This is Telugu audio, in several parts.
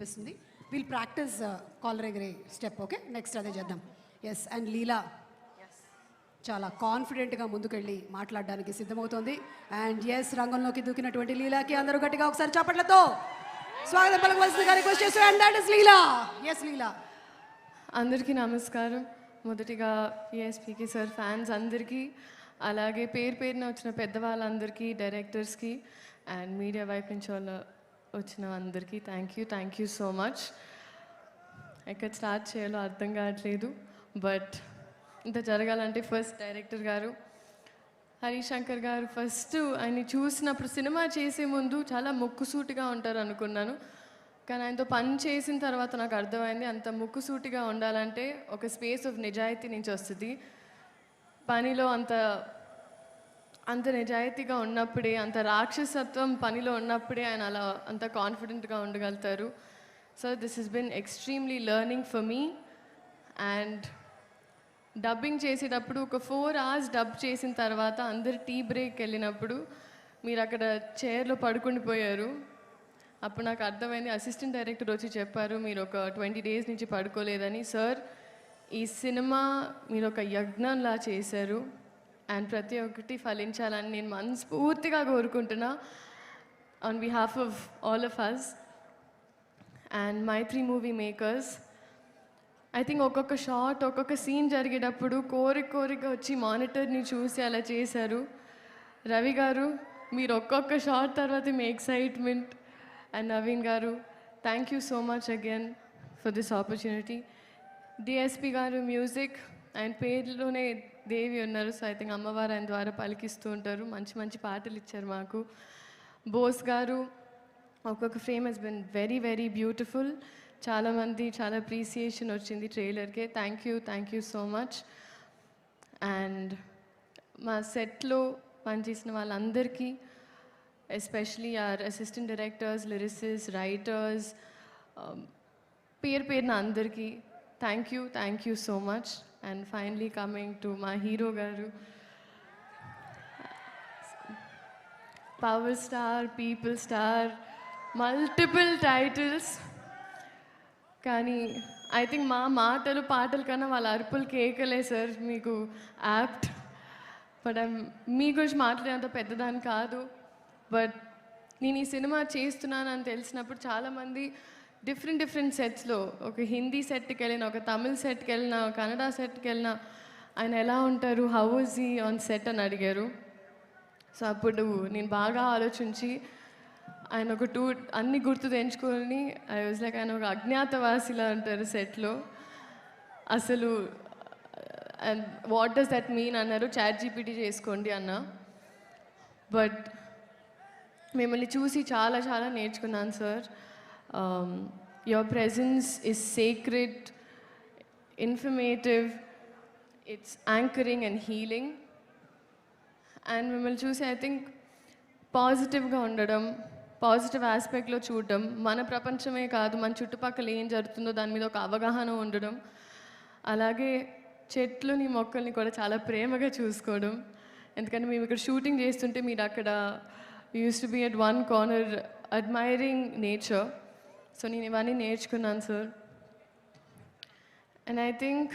అనిపిస్తుంది. విల్ ప్రాక్టీస్ కాలర్ ఎగరే స్టెప్. ఓకే, నెక్స్ట్ అదే చేద్దాం. ఎస్, అండ్ లీలా చాలా కాన్ఫిడెంట్గా ముందుకెళ్ళి మాట్లాడడానికి సిద్ధమవుతోంది. అండ్ ఎస్, రంగంలోకి దూకినటువంటి లీలాకి అందరూ గట్టిగా ఒకసారి చప్పట్లతో స్వాగతం పలకవలసిందిగా రిక్వెస్ట్ చేస్తూ, and that is Leela. Yes Leela. అందరికీ నమస్కారం. మొదటిగా ఏఎస్పీకి సార్ ఫ్యాన్స్ అందరికీ, అలాగే పేరు పేరున వచ్చిన పెద్దవాళ్ళందరికీ, డైరెక్టర్స్కి అండ్ మీడియా వైపు నుంచి వచ్చిన అందరికీ థ్యాంక్ యూ సో మచ్. ఎక్కడ స్టార్ట్ చేయాలో అర్థం కావట్లేదు. బట్ ఇంత జరగాలంటే ఫస్ట్ డైరెక్టర్ గారు హరిశంకర్ గారు, ఫస్ట్ ఆయన్ని చూసినప్పుడు సినిమా చేసే ముందు చాలా ముక్కుసూటిగా ఉంటారు అనుకున్నాను. కానీ ఆయనతో పని చేసిన తర్వాత నాకు అర్థమైంది అంత ముక్కుసూటిగా ఉండాలంటే ఒక స్పేస్ ఆఫ్ నిజాయితీ నుంచి వస్తుంది. పనిలో అంత నిజాయితీగా ఉన్నప్పుడే, అంత రాక్షసత్వం పనిలో ఉన్నప్పుడే ఆయన అలా అంత కాన్ఫిడెంట్గా ఉండగలుగుతారు. So this has been extremely learning for me. And dubbing చేసేటప్పుడు ఒక 4 hours డబ్ చేసిన తర్వాత అందరు టీ బ్రేక్ వెళ్ళినప్పుడు మీరు అక్కడ చైర్లో పడుకుండిపోయారు. అప్పుడు నాకు అర్థమైంది. అసిస్టెంట్ డైరెక్టర్ వచ్చి చెప్పారు, మీరు ఒక 20 days నుంచి పడుకోలేదని. సార్, ఈ సినిమా మీరు ఒక యజ్ఞంలా చేశారు అండ్ ప్రతి ఒక్కటి ఫలించాలని నేను మనస్ఫూర్తిగా కోరుకుంటున్నా on behalf of all of us and Maitri movie makers. I think ఒక్కొక్క షాట్, ఒక్కొక్క సీన్ జరిగేటప్పుడు కోరిక వచ్చి మానిటర్ని చూసి అలా చేశారు. రవి గారు, మీరు ఒక్కొక్క షాట్ తర్వాత మీ ఎక్సైట్మెంట్. అండ్ నవీన్ గారు, thank you so much again for this opportunity. DSP గారు మ్యూజిక్, ఆయన పేరులోనే దేవి ఉన్నారు. సో ఐ థింక్ అమ్మవారు ఆయన ద్వారా పలికిస్తూ ఉంటారు. మంచి మంచి పాటలు ఇచ్చారు మాకు. బోస్ గారు, ఒక్కొక్క frame has been very very beautiful. చాలామంది చాలా అప్రిసియేషన్ వచ్చింది ట్రైలర్కే. Thank you so much. And మా సెట్లో పనిచేసిన వాళ్ళందరికీ, especially our assistant directors, lyricists, writers, పేరున అందరికీ thank you so much. And finally coming to మా హీరో గారు, power star, people star, multiple titles. కానీ ఐ థింక్ మా మాటలు పాటల కన్నా వాళ్ళ అరుపులు కేకలే సార్ మీకు యాప్ట్. బట్ మీ గురించి మాట్లాడేంత పెద్దదాన్ని కాదు. బట్ నేను ఈ సినిమా చేస్తున్నానని తెలిసినప్పుడు చాలామంది డిఫరెంట్ సెట్స్లో, ఒక హిందీ సెట్కి వెళ్ళిన, ఒక తమిళ్ సెట్కి వెళ్ళిన, కన్నడ సెట్కి వెళ్ళిన, ఆయన ఎలా ఉంటారు, how is he on set అని అడిగారు. సో అప్పుడు నేను బాగా ఆలోచించి ఆయన ఒక అన్ని గుర్తు తెంచుకొని ఐ వాజ్ లైక్, ఆయన ఒక అజ్ఞాతవాసిలా ఉంటారు సెట్లో. అసలు and what does that mean అన్నారు. ChatGPT చేసుకోండి అన్న. బట్ మిమ్మల్ని చూసి చాలా నేర్చుకున్నాను sir. Your presence is sacred, informative, it's anchoring and healing. And మిమ్మల్ని చూసి ఐ థింక్ పాజిటివ్గా ఉండడం, పాజిటివ్ ఆస్పెక్ట్లో చూడడం, మన ప్రపంచమే కాదు మన చుట్టుపక్కల ఏం జరుగుతుందో దాని మీద ఒక అవగాహన ఉండడం, అలాగే చెట్లుని మొక్కల్ని కూడా చాలా ప్రేమగా చూసుకోవడం. ఎందుకంటే మేము ఇక్కడ షూటింగ్ చేస్తుంటే మీరు అక్కడ used to be at one corner admiring nature. So నేను ఇవన్నీ నేర్చుకున్నాను సార్. అండ్ ఐ థింక్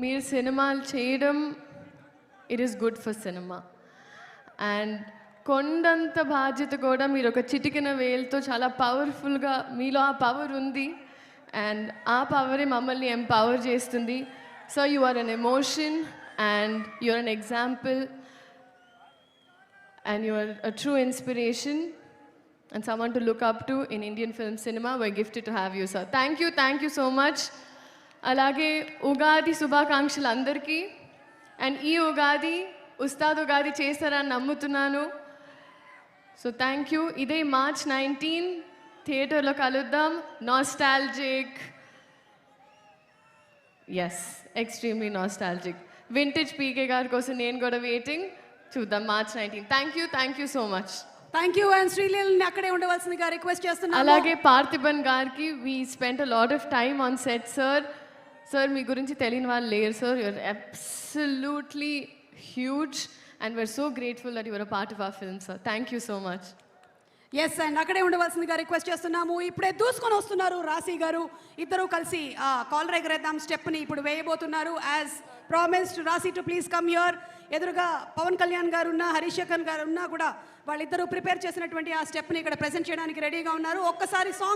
మీరు సినిమాలు చేయడం, it is good for cinema. And కొండంత బాధ్యత కూడా మీరు ఒక చిటికిన వేలుతో చాలా పవర్ఫుల్గా, మీలో ఆ పవర్ ఉంది అండ్ ఆ పవరే మమ్మల్ని ఎంపవర్ చేస్తుంది. So you are an emotion and you are an example and you are a true inspiration and someone to look up to in Indian film cinema. We're gifted to have you, sir. Thank you so much. Alage Ugadi Subhakankshalu andarki. And ee Ugadi Ustad Ugadi chestarani nammutunnanu. So thank you. Ide March 19 theater lo kaluddam. Nostalgic. Yes, extremely nostalgic. Vintage PK గారి కోసం నేను కూడా వెయిటింగ్. చూద్దాం March 19. Thank you so much. Thank you. And శ్రీలీలని అక్కడే ఉండవలసిందిగా రిక్వెస్ట్ చేస్తున్నాను. అలాగే పార్థిబన్ గారికి, we spent a lot of time on set sir. Sir మీ గురించి తెలియని వాళ్ళు లేరు sir. You're absolutely huge and we're so grateful that you're a part of our film sir. Thank you so much. Yes and అక్కడే ఉండవలసిందిగా రిక్వెస్ట్ చేస్తున్నాము. ఇప్పుడే దూసుకొని వస్తున్నారు రాశి గారు. ఇద్దరు కలిసి ఆ కాలర్ ఎగరేద్దాం స్టెప్ని ఇప్పుడు వేయబోతున్నారు. యాజ్ ప్రామిస్డ్ రాశి టు ప్లీజ్ కమ్ హియర్. ఎదురుగా పవన్ కళ్యాణ్ గారు ఉన్నా, హరీష్ శంకర్ గారు ఉన్నా కూడా వాళ్ళిద్దరూ ప్రిపేర్ చేసినటువంటి ఆ స్టెప్ని ఇక్కడ ప్రెజెంట్ చేయడానికి రెడీగా ఉన్నారు. ఒక్కసారి సాంగ్